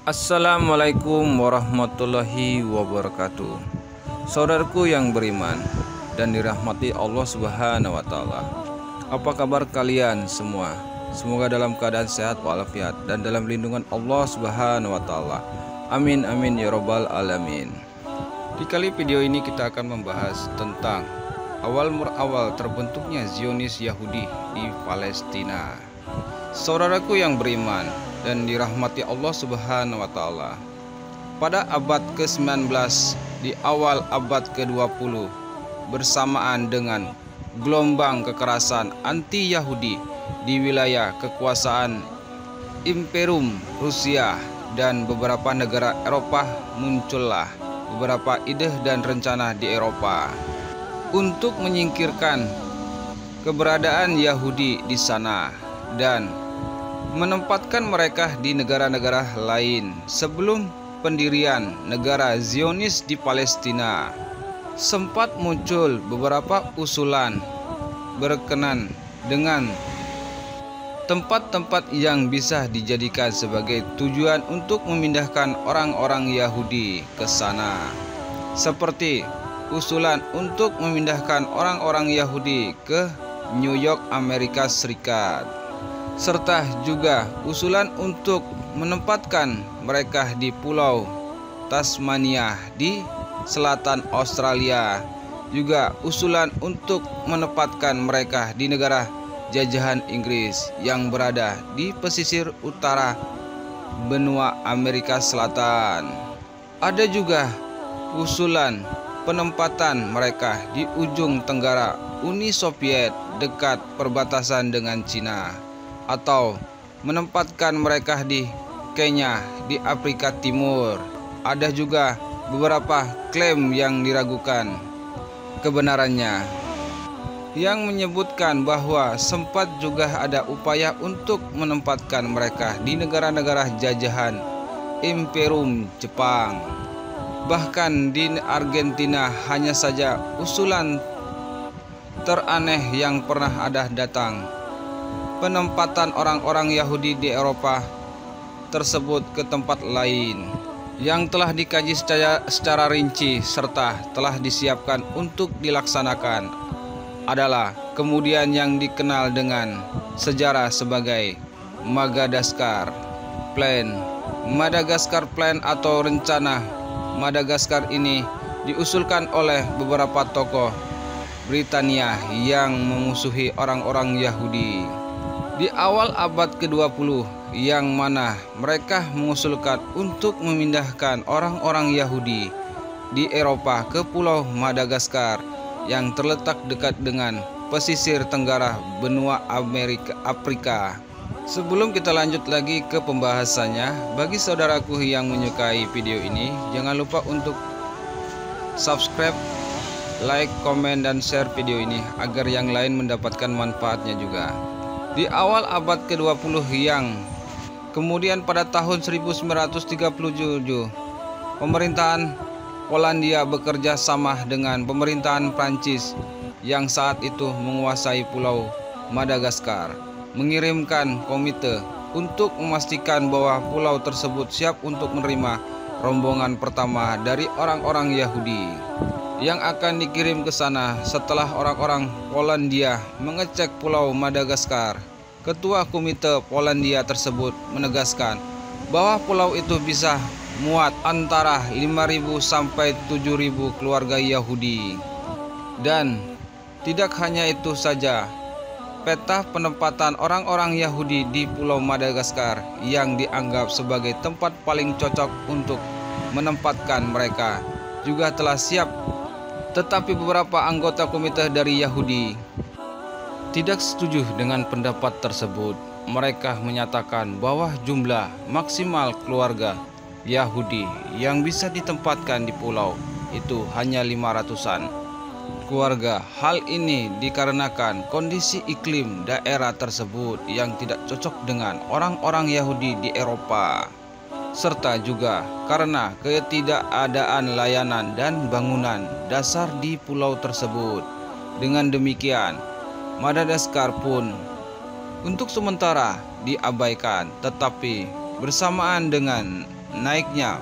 Assalamualaikum warahmatullahi wabarakatuh. Saudaraku yang beriman dan dirahmati Allah Subhanahu wa taala. Apa kabar kalian semua? Semoga dalam keadaan sehat walafiat dan dalam lindungan Allah Subhanahu wa taala. Amin amin ya rabbal alamin. Di kali video ini kita akan membahas tentang awal terbentuknya Zionis Yahudi di Palestina. Saudaraku yang beriman dan dirahmati Allah Subhanahu wa taala. Pada abad ke-19 di awal abad ke-20 bersamaan dengan gelombang kekerasan anti-Yahudi di wilayah kekuasaan Imperium Rusia dan beberapa negara Eropa, muncullah beberapa ide dan rencana di Eropa untuk menyingkirkan keberadaan Yahudi di sana dan menempatkan mereka di negara-negara lain. Sebelum pendirian negara Zionis di Palestina, sempat muncul beberapa usulan berkenan dengan tempat-tempat yang bisa dijadikan sebagai tujuan untuk memindahkan orang-orang Yahudi ke sana, seperti usulan untuk memindahkan orang-orang Yahudi ke New York, Amerika Serikat, serta juga usulan untuk menempatkan mereka di Pulau Tasmania di selatan Australia, juga usulan untuk menempatkan mereka di negara jajahan Inggris yang berada di pesisir utara benua Amerika Selatan. Ada juga usulan penempatan mereka di ujung tenggara Uni Soviet dekat perbatasan dengan Cina, atau menempatkan mereka di Kenya di Afrika Timur. Ada juga beberapa klaim yang diragukan kebenarannya, yang menyebutkan bahwa sempat juga ada upaya untuk menempatkan mereka di negara-negara jajahan Imperium Jepang. Bahkan di Argentina hanya saja usulan teraneh yang pernah ada datang, penempatan orang-orang Yahudi di Eropa tersebut ke tempat lain yang telah dikaji secara rinci serta telah disiapkan untuk dilaksanakan adalah kemudian yang dikenal dengan sejarah sebagai Madagaskar Plan. Madagaskar Plan atau rencana Madagaskar ini diusulkan oleh beberapa tokoh Britania yang memusuhi orang-orang Yahudi di awal abad ke-20, yang mana mereka mengusulkan untuk memindahkan orang-orang Yahudi di Eropa ke Pulau Madagaskar yang terletak dekat dengan pesisir tenggara benua Afrika. Sebelum kita lanjut lagi ke pembahasannya, bagi saudaraku yang menyukai video ini, jangan lupa untuk subscribe, like, komen, dan share video ini agar yang lain mendapatkan manfaatnya juga. Di awal abad ke-20 yang kemudian pada tahun 1937 pemerintahan Polandia bekerja sama dengan pemerintahan Prancis yang saat itu menguasai Pulau Madagaskar, mengirimkan komite untuk memastikan bahwa pulau tersebut siap untuk menerima rombongan pertama dari orang-orang Yahudi yang akan dikirim ke sana. Setelah orang-orang Polandia mengecek Pulau Madagaskar, ketua komite Polandia tersebut menegaskan bahwa pulau itu bisa muat antara 5.000 sampai 7.000 keluarga Yahudi. Dan tidak hanya itu saja, peta penempatan orang-orang Yahudi di Pulau Madagaskar yang dianggap sebagai tempat paling cocok untuk menempatkan mereka juga telah siap. Tetapi beberapa anggota komite dari Yahudi tidak setuju dengan pendapat tersebut. Mereka menyatakan bahwa jumlah maksimal keluarga Yahudi yang bisa ditempatkan di pulau itu hanya 500-an keluarga. Hal ini dikarenakan kondisi iklim daerah tersebut yang tidak cocok dengan orang-orang Yahudi di Eropa, serta juga karena ketidakadaan layanan dan bangunan dasar di pulau tersebut. Dengan demikian, Madagaskar pun untuk sementara diabaikan, tetapi bersamaan dengan naiknya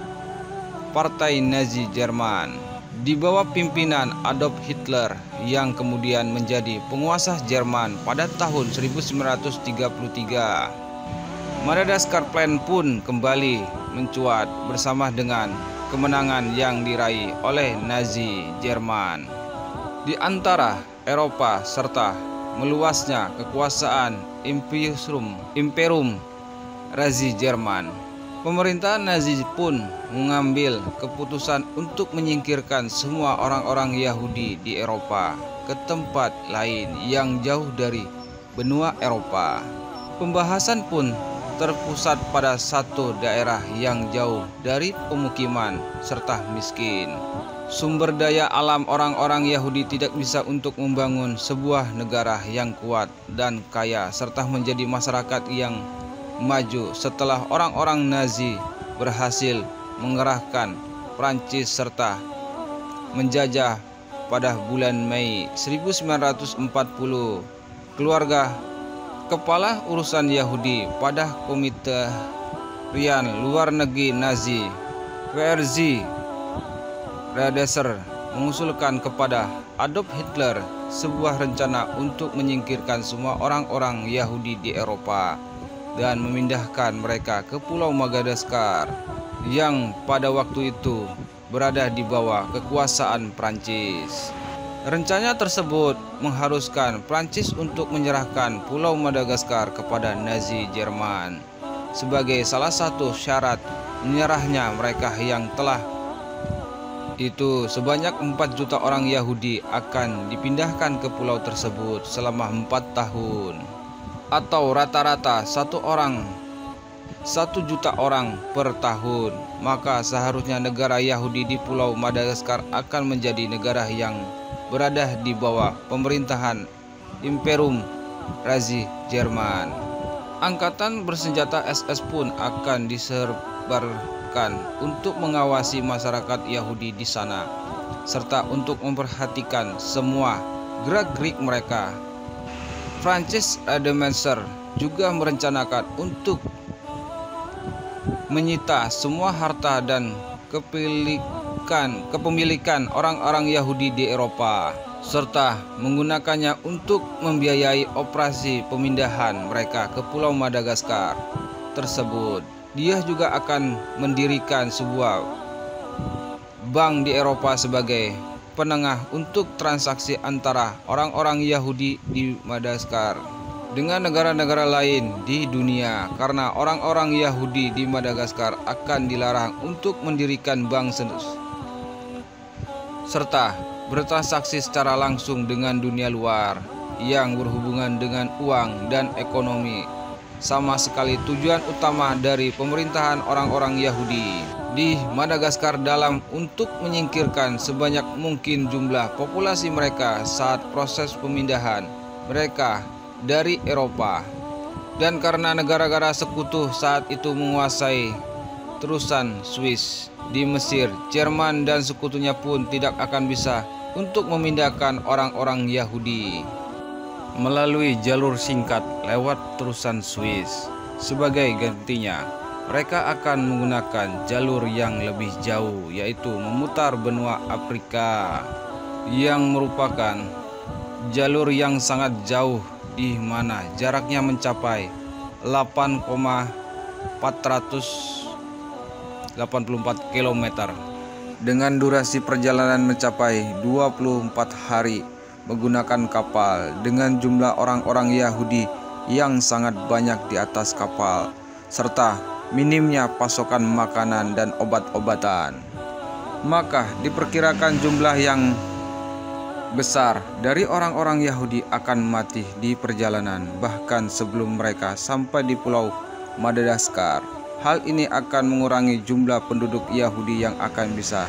Partai Nazi Jerman di bawah pimpinan Adolf Hitler yang kemudian menjadi penguasa Jerman pada tahun 1933. Madagaskar Plan pun kembali mencuat bersama dengan kemenangan yang diraih oleh Nazi Jerman di antara Eropa serta meluasnya kekuasaan Imperium Nazi Jerman. Pemerintahan Nazi pun mengambil keputusan untuk menyingkirkan semua orang-orang Yahudi di Eropa ke tempat lain yang jauh dari benua Eropa. Pembahasan pun terpusat pada satu daerah yang jauh dari pemukiman serta miskin. Sumber daya alam orang-orang Yahudi tidak bisa untuk membangun sebuah negara yang kuat dan kaya serta menjadi masyarakat yang maju setelah orang-orang Nazi berhasil mengerahkan Prancis serta menjajah pada bulan Mei 1940. Keluarga kepala urusan Yahudi pada Kementerian Luar Negeri Nazi, Verzi Radeser, mengusulkan kepada Adolf Hitler sebuah rencana untuk menyingkirkan semua orang-orang Yahudi di Eropa dan memindahkan mereka ke Pulau Madagaskar yang pada waktu itu berada di bawah kekuasaan Prancis. Rencana tersebut mengharuskan Prancis untuk menyerahkan Pulau Madagaskar kepada Nazi Jerman sebagai salah satu syarat menyerahnya mereka yang telah itu sebanyak 4 juta orang Yahudi akan dipindahkan ke pulau tersebut selama 4 tahun. Atau rata-rata 1 juta orang per tahun, maka seharusnya negara Yahudi di Pulau Madagaskar akan menjadi negara yang berada di bawah pemerintahan Imperium Nazi Jerman. Angkatan bersenjata SS pun akan disebarkan untuk mengawasi masyarakat Yahudi di sana, serta untuk memperhatikan semua gerak-gerik mereka. Francis Rademenser juga merencanakan untuk menyita semua harta dan kepemilikan orang-orang Yahudi di Eropa, serta menggunakannya untuk membiayai operasi pemindahan mereka ke Pulau Madagaskar tersebut. Dia juga akan mendirikan sebuah bank di Eropa sebagai penengah untuk transaksi antara orang-orang Yahudi di Madagaskar dengan negara-negara lain di dunia, karena orang-orang Yahudi di Madagaskar akan dilarang untuk mendirikan bank serta bertransaksi secara langsung dengan dunia luar yang berhubungan dengan uang dan ekonomi. Sama sekali tujuan utama dari pemerintahan orang-orang Yahudi di Madagaskar dalam untuk menyingkirkan sebanyak mungkin jumlah populasi mereka saat proses pemindahan mereka dari Eropa. Dan karena negara-negara sekutu saat itu menguasai terusan Swiss di Mesir, Jerman dan sekutunya pun tidak akan bisa untuk memindahkan orang-orang Yahudi melalui jalur singkat lewat terusan Swiss. Sebagai gantinya, mereka akan menggunakan jalur yang lebih jauh, yaitu memutar benua Afrika, yang merupakan jalur yang sangat jauh di mana jaraknya mencapai 8,484 km dengan durasi perjalanan mencapai 24 hari menggunakan kapal dengan jumlah orang-orang Yahudi yang sangat banyak di atas kapal serta minimnya pasokan makanan dan obat-obatan. Maka diperkirakan jumlah yang besar dari orang-orang Yahudi akan mati di perjalanan, bahkan sebelum mereka sampai di Pulau Madagaskar. Hal ini akan mengurangi jumlah penduduk Yahudi yang akan bisa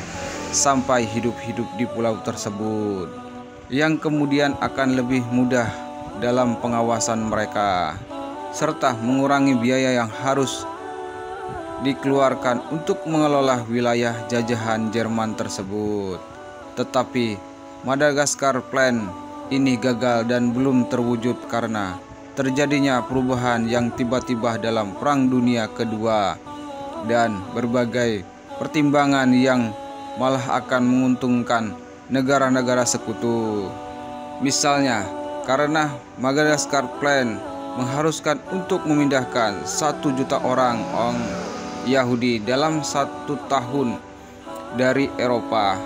sampai hidup-hidup di pulau tersebut, yang kemudian akan lebih mudah dalam pengawasan mereka, serta mengurangi biaya yang harus dikeluarkan untuk mengelola wilayah jajahan Jerman tersebut. Tetapi Madagaskar Plan ini gagal dan belum terwujud karena terjadinya perubahan yang tiba-tiba dalam Perang Dunia Kedua dan berbagai pertimbangan yang malah akan menguntungkan negara-negara sekutu. Misalnya, karena Madagascar Plan mengharuskan untuk memindahkan 1 juta orang Yahudi dalam 1 tahun dari Eropa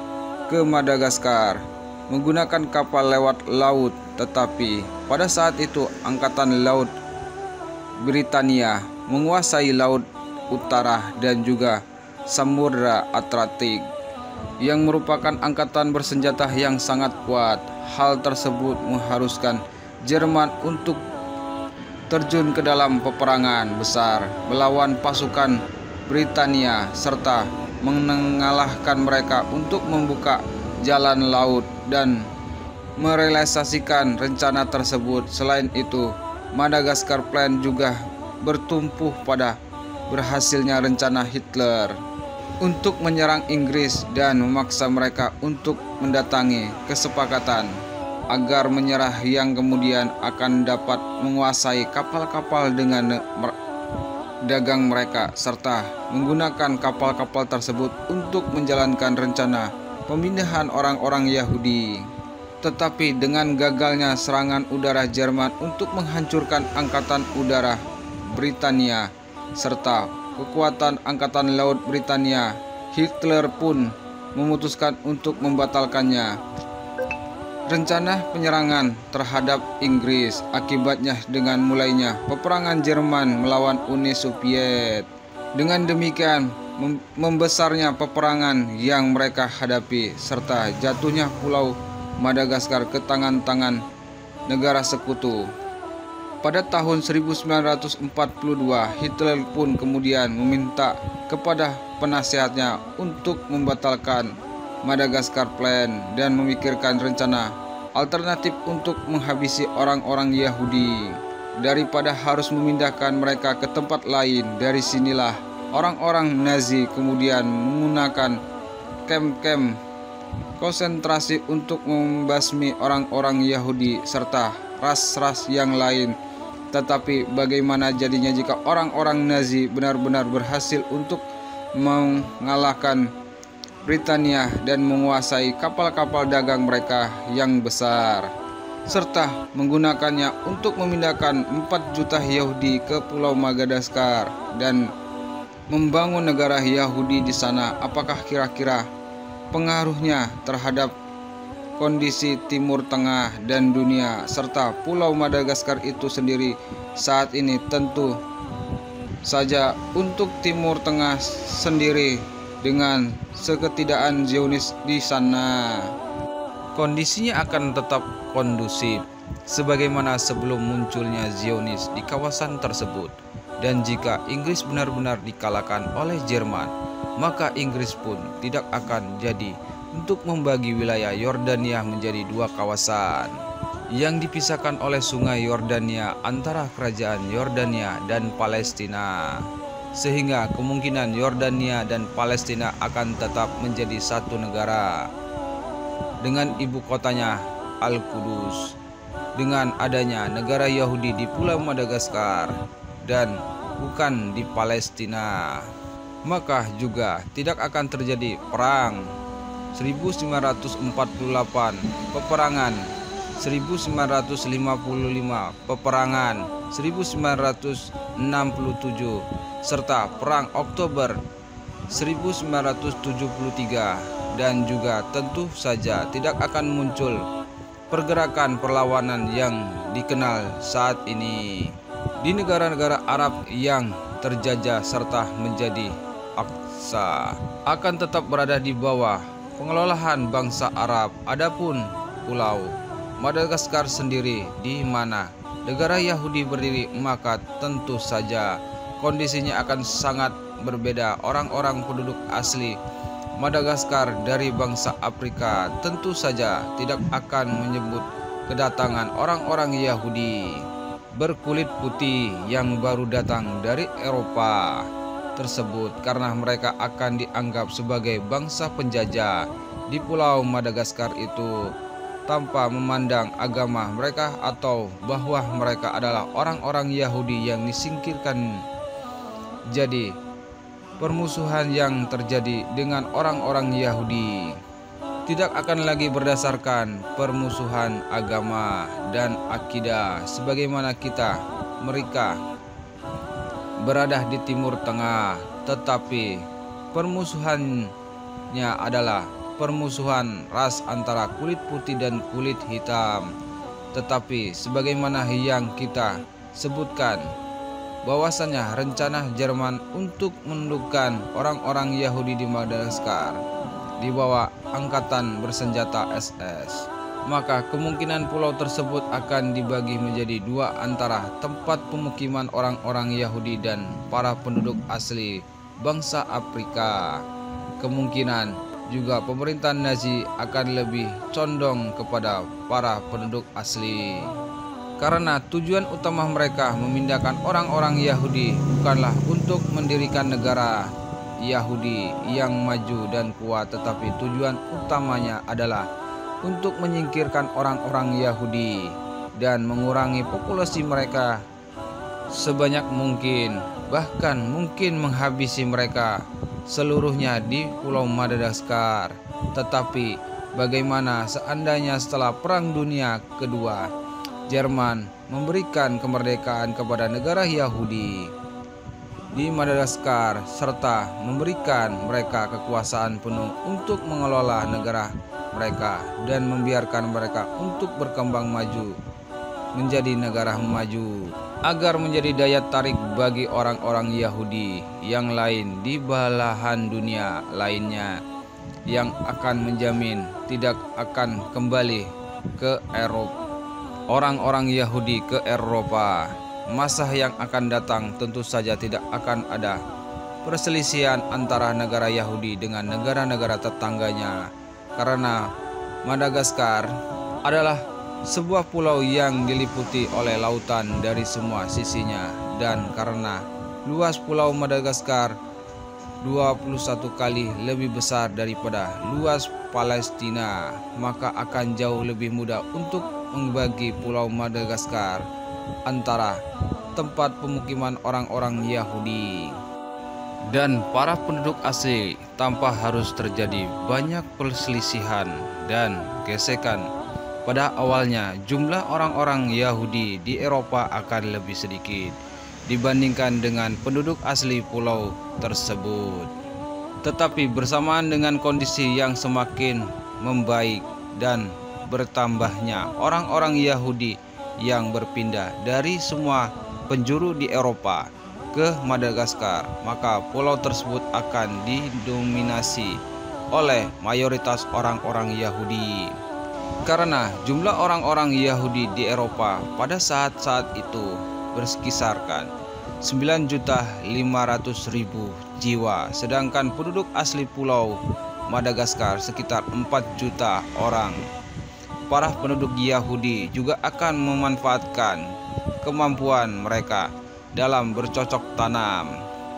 ke Madagaskar menggunakan kapal lewat laut, tetapi pada saat itu Angkatan Laut Britania menguasai Laut Utara dan juga Samudra Atlantik, yang merupakan angkatan bersenjata yang sangat kuat. Hal tersebut mengharuskan Jerman untuk terjun ke dalam peperangan besar melawan pasukan Britania serta mengalahkan mereka untuk membuka jalan laut dan merealisasikan rencana tersebut. Selain itu, Madagascar Plan juga bertumpu pada berhasilnya rencana Hitler untuk menyerang Inggris dan memaksa mereka untuk mendatangi kesepakatan agar menyerah, yang kemudian akan dapat menguasai kapal-kapal dengan dagang mereka serta menggunakan kapal-kapal tersebut untuk menjalankan rencana pemindahan orang-orang Yahudi. Tetapi dengan gagalnya serangan udara Jerman untuk menghancurkan angkatan udara Britania serta kekuatan angkatan laut Britania, Hitler pun memutuskan untuk membatalkannya rencana penyerangan terhadap Inggris. Akibatnya dengan mulainya peperangan Jerman melawan Uni Soviet. Dengan demikian membesarnya peperangan yang mereka hadapi serta jatuhnya Pulau Madagaskar ke tangan-tangan negara sekutu. Pada tahun 1942, Hitler pun kemudian meminta kepada penasehatnya untuk membatalkan Madagascar Plan dan memikirkan rencana alternatif untuk menghabisi orang-orang Yahudi daripada harus memindahkan mereka ke tempat lain. Dari sinilah orang-orang Nazi kemudian menggunakan kamp-kamp konsentrasi untuk membasmi orang-orang Yahudi serta ras-ras yang lain. Tetapi bagaimana jadinya jika orang-orang Nazi benar-benar berhasil untuk mengalahkan Britania dan menguasai kapal-kapal dagang mereka yang besar, serta menggunakannya untuk memindahkan 4 juta Yahudi ke Pulau Madagaskar dan membangun negara Yahudi di sana? Apakah kira-kira pengaruhnya terhadap kondisi Timur Tengah dan dunia serta Pulau Madagaskar itu sendiri saat ini? Tentu saja untuk Timur Tengah sendiri dengan seketidakan Zionis di sana, kondisinya akan tetap kondusif sebagaimana sebelum munculnya Zionis di kawasan tersebut. Dan jika Inggris benar-benar dikalahkan oleh Jerman, maka Inggris pun tidak akan jadi untuk membagi wilayah Yordania menjadi 2 kawasan yang dipisahkan oleh sungai Yordania antara kerajaan Yordania dan Palestina, sehingga kemungkinan Yordania dan Palestina akan tetap menjadi satu negara dengan ibu kotanya Al-Qudus. Dengan adanya negara Yahudi di Pulau Madagaskar dan bukan di Palestina, maka juga tidak akan terjadi perang 1948, peperangan 1955, peperangan 1967, serta Perang Oktober 1973, dan juga tentu saja tidak akan muncul pergerakan perlawanan yang dikenal saat ini di negara-negara Arab yang terjajah serta menjadi aksa akan tetap berada di bawah pengelolaan bangsa Arab. Adapun Pulau Madagaskar sendiri di mana negara Yahudi berdiri, maka tentu saja kondisinya akan sangat berbeda. Orang-orang penduduk asli Madagaskar dari bangsa Afrika tentu saja tidak akan menyebut kedatangan orang-orang Yahudi berkulit putih yang baru datang dari Eropa tersebut, karena mereka akan dianggap sebagai bangsa penjajah di Pulau Madagaskar itu tanpa memandang agama mereka atau bahwa mereka adalah orang-orang Yahudi yang disingkirkan. Jadi permusuhan yang terjadi dengan orang-orang Yahudi tidak akan lagi berdasarkan permusuhan agama dan akidah sebagaimana mereka berada di Timur Tengah, tetapi permusuhannya adalah permusuhan ras antara kulit putih dan kulit hitam. Tetapi sebagaimana yang kita sebutkan, bahwasannya rencana Jerman untuk menundukkan orang-orang Yahudi di Madagaskar di bawah angkatan bersenjata SS, maka kemungkinan pulau tersebut akan dibagi menjadi dua antara tempat pemukiman orang-orang Yahudi dan para penduduk asli bangsa Afrika. Kemungkinan juga pemerintahan Nazi akan lebih condong kepada para penduduk asli, karena tujuan utama mereka memindahkan orang-orang Yahudi bukanlah untuk mendirikan negara Yahudi yang maju dan kuat, tetapi tujuan utamanya adalah untuk menyingkirkan orang-orang Yahudi dan mengurangi populasi mereka sebanyak mungkin, bahkan mungkin menghabisi mereka seluruhnya di Pulau Madagaskar. Tetapi bagaimana seandainya setelah Perang Dunia Kedua Jerman memberikan kemerdekaan kepada negara Yahudi di Madagaskar serta memberikan mereka kekuasaan penuh untuk mengelola negara mereka dan membiarkan mereka untuk berkembang maju menjadi negara maju, agar menjadi daya tarik bagi orang-orang Yahudi yang lain di belahan dunia lainnya yang akan menjamin tidak akan kembali ke Eropa. Orang-orang Yahudi ke Eropa, masa yang akan datang tentu saja tidak akan ada perselisihan antara negara Yahudi dengan negara-negara tetangganya, karena Madagaskar adalah sebuah pulau yang diliputi oleh lautan dari semua sisinya, dan karena luas pulau Madagaskar 21 kali lebih besar daripada luas Palestina, maka akan jauh lebih mudah untuk membagi pulau Madagaskar antara tempat pemukiman orang-orang Yahudi dan para penduduk asli tanpa harus terjadi banyak perselisihan dan gesekan. Pada awalnya jumlah orang-orang Yahudi di Eropa akan lebih sedikit dibandingkan dengan penduduk asli pulau tersebut. Tetapi bersamaan dengan kondisi yang semakin membaik dan bertambahnya orang-orang Yahudi yang berpindah dari semua penjuru di Eropa ke Madagaskar, maka pulau tersebut akan didominasi oleh mayoritas orang-orang Yahudi. Karena jumlah orang-orang Yahudi di Eropa pada saat-saat itu berkisarkan 9.500.000 jiwa, sedangkan penduduk asli pulau Madagaskar sekitar 4 juta orang. Para penduduk Yahudi juga akan memanfaatkan kemampuan mereka dalam bercocok tanam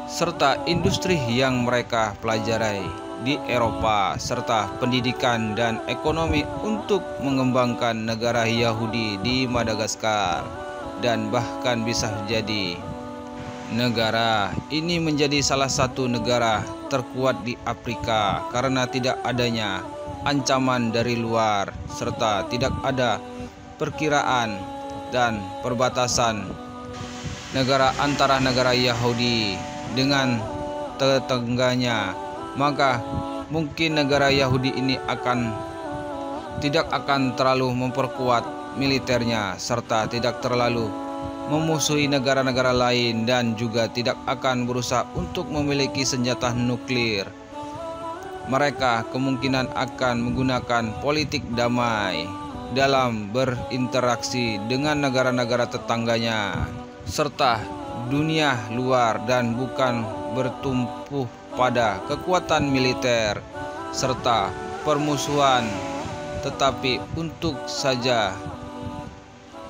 serta industri yang mereka pelajari di Eropa serta pendidikan dan ekonomi untuk mengembangkan negara Yahudi di Madagaskar, dan bahkan bisa jadi negara ini menjadi salah satu negara terkuat di Afrika karena tidak adanya ancaman dari luar serta tidak ada perkiraan dan perbatasan negara antara negara Yahudi dengan tetangganya. Maka mungkin negara Yahudi ini tidak akan terlalu memperkuat militernya serta tidak terlalu memusuhi negara-negara lain, dan juga tidak akan berusaha untuk memiliki senjata nuklir. Mereka kemungkinan akan menggunakan politik damai dalam berinteraksi dengan negara-negara tetangganya serta dunia luar, dan bukan bertumpu pada kekuatan militer serta permusuhan. Tetapi untuk saja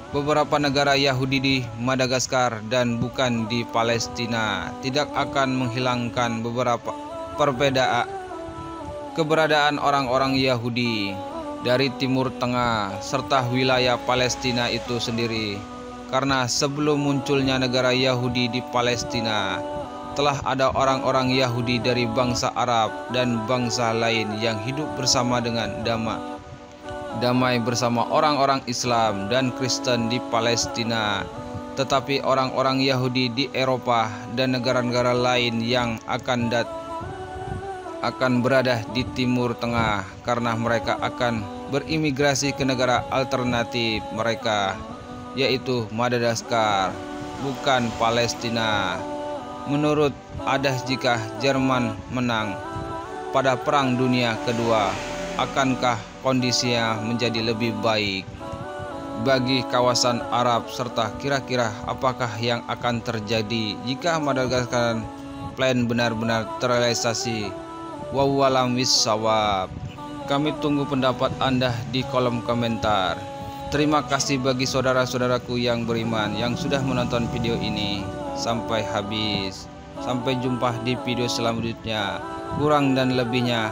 beberapa negara Yahudi di Madagaskar dan bukan di Palestina tidak akan menghilangkan beberapa keberadaan orang-orang Yahudi dari Timur Tengah serta wilayah Palestina itu sendiri. Karena sebelum munculnya negara Yahudi di Palestina, telah ada orang-orang Yahudi dari bangsa Arab dan bangsa lain yang hidup bersama dengan damai bersama orang-orang Islam dan Kristen di Palestina. Tetapi orang-orang Yahudi di Eropa dan negara-negara lain yang akan berada di Timur Tengah, karena mereka akan berimigrasi ke negara alternatif mereka, yaitu Madagaskar, bukan Palestina. Menurut Adah, jika Jerman menang pada Perang Dunia Kedua, akankah kondisinya menjadi lebih baik bagi kawasan Arab, serta kira-kira apakah yang akan terjadi jika Madagaskar plan benar-benar terrealisasi? Wallahualam bissawab. Kami tunggu pendapat Anda di kolom komentar. Terima kasih bagi saudara-saudaraku yang beriman yang sudah menonton video ini sampai habis. Sampai jumpa di video selanjutnya. Kurang dan lebihnya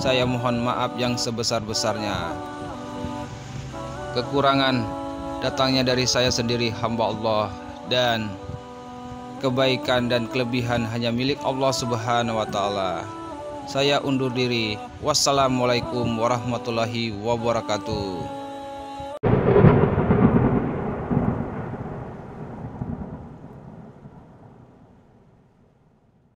saya mohon maaf yang sebesar-besarnya. Kekurangan datangnya dari saya sendiri, hamba Allah, dan kebaikan dan kelebihan hanya milik Allah Subhanahu wa Ta'ala. Saya undur diri. Wassalamualaikum warahmatullahi wabarakatuh.